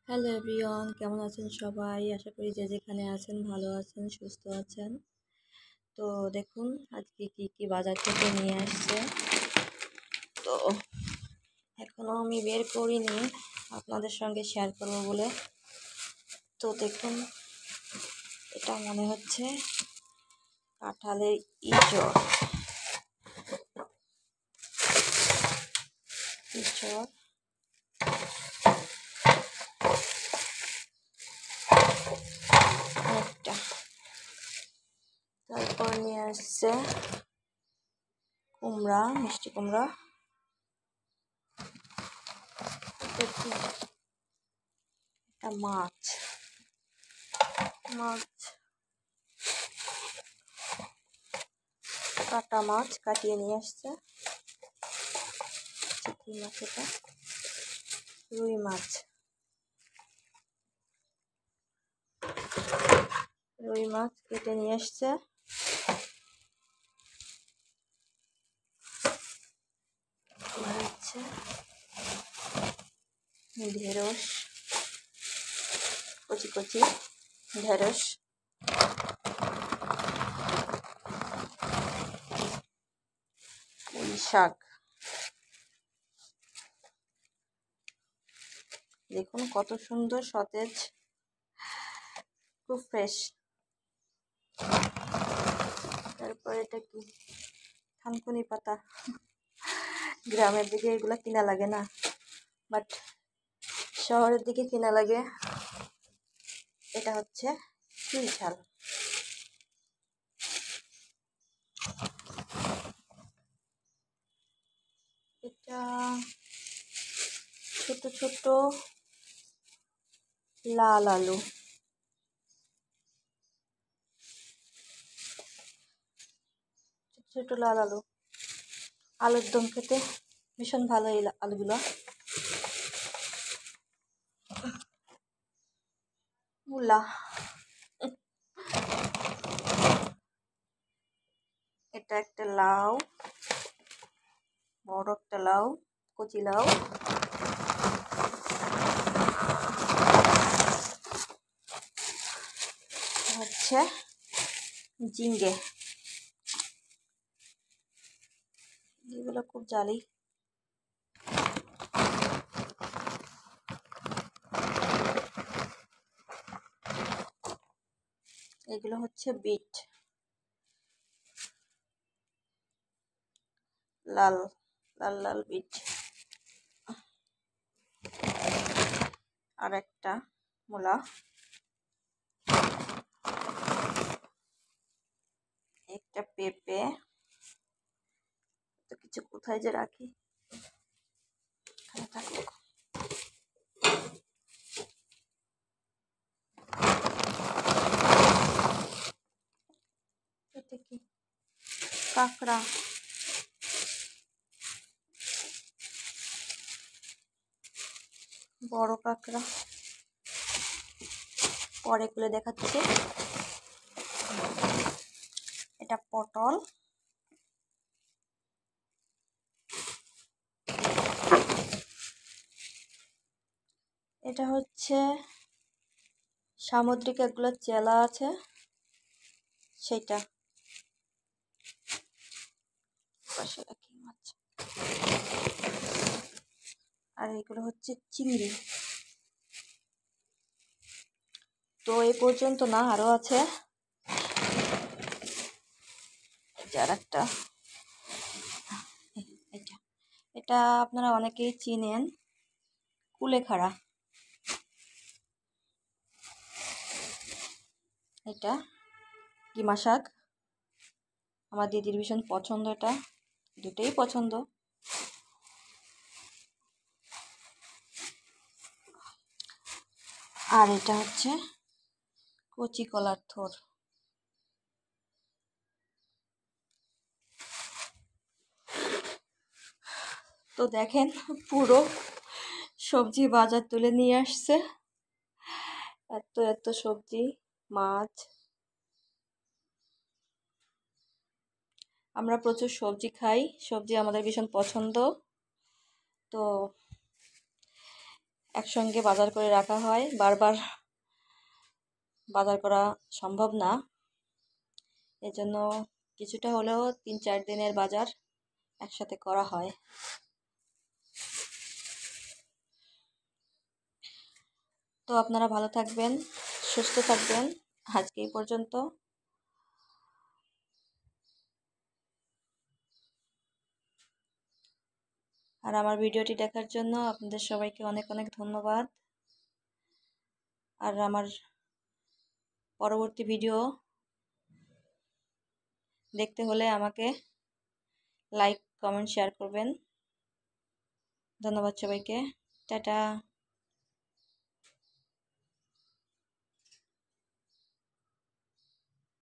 Hello everyone, কেমন আছেন সবাই? আশা করি যে যেখানে আছেন ভালো আছেন, সুস্থ আছেন। তো দেখুন আজকে কি কি বাজার থেকে নিয়ে আসছে। তো এখনও আমি বের করিনি, আপনাদের সঙ্গে শেয়ার করব বলে। তো দেখুন, এটা মনে হচ্ছে কাঁঠালের ইঁচড়। একটা, তারপর নিয়ে আসছে কুমড়া, মিষ্টি কুমড়া। এটা মাছ কাটা মাছ কাটিয়ে নিয়ে আসছে। কি মাছ এটা? রুই মাছ কেটে নিয়ে আসছে। হচ্ছে ঢেঁড়স, কচি কচি ঢেঁড়স। পুঁই শাক, দেখুন কত সুন্দর, সতেজ, খুব ফ্রেশ। তারপর এটা কি? থানকুনি পাতা। গ্রামের দিকে এগুলো কিনা লাগে না, বাট শহরের দিকে কিনা লাগে। এটা হচ্ছে চুই ঝাল। এটা ছোট ছোট লাল আলু। ছোট লাল আলু, আলুর দম খেতে ভীষণ ভালো এই আলুগুলো। মূলা, এটা একটা লাউ, বড় একটা লাউ, কচি লাউ। হচ্ছে ঝিঙ্গে, এগুলো খুব জালি। এগুলো হচ্ছে বিট, লাল লাল লাল বিট। আর একটা মূলা, একটা পেঁপে। তো কিছু কোথায় যে রাখি, এটা কি? কাঁকড়া, বড় কাঁকড়া। পরে খুলে দেখাচ্ছি। এটা পটল, এটা হচ্ছে সামুদ্রিক এগুলো চেলা আছে সেটা। পাশে রাখি মাছ। আর এগুলো হচ্ছে চিংড়ি। তো এই পর্যন্ত না, আরো আছে। আর একটা, এটা আপনারা অনেকেই চিনেন, কুলেখাড়া। এটা কিমা শাক, আমার দিদির ভীষণ পছন্দ। এটা দুটোই পছন্দ। আর এটা হচ্ছে কচি কলার থোর। তো দেখেন, পুরো সবজি বাজার তুলে নিয়ে আসছে। এত এত সবজি, মাছ। আমরা প্রচুর সবজি খাই, সবজি আমাদের ভীষণ পছন্দ। তো একসঙ্গে বাজার করে রাখা হয়, বারবার বাজার করা সম্ভব না। এজন্য কিছুটা হলেও 3-4 দিনের বাজার একসাথে করা হয়। তো আপনারা ভালো থাকবেন, সুস্থ থাকবেন। আজকে এই পর্যন্ত। আর আমার ভিডিওটি দেখার জন্য আপনাদের সবাইকে অনেক অনেক ধন্যবাদ। আর আমার পরবর্তী ভিডিও দেখতে হলে আমাকে লাইক, কমেন্ট, শেয়ার করবেন। ধন্যবাদ সবাইকে। টাটা।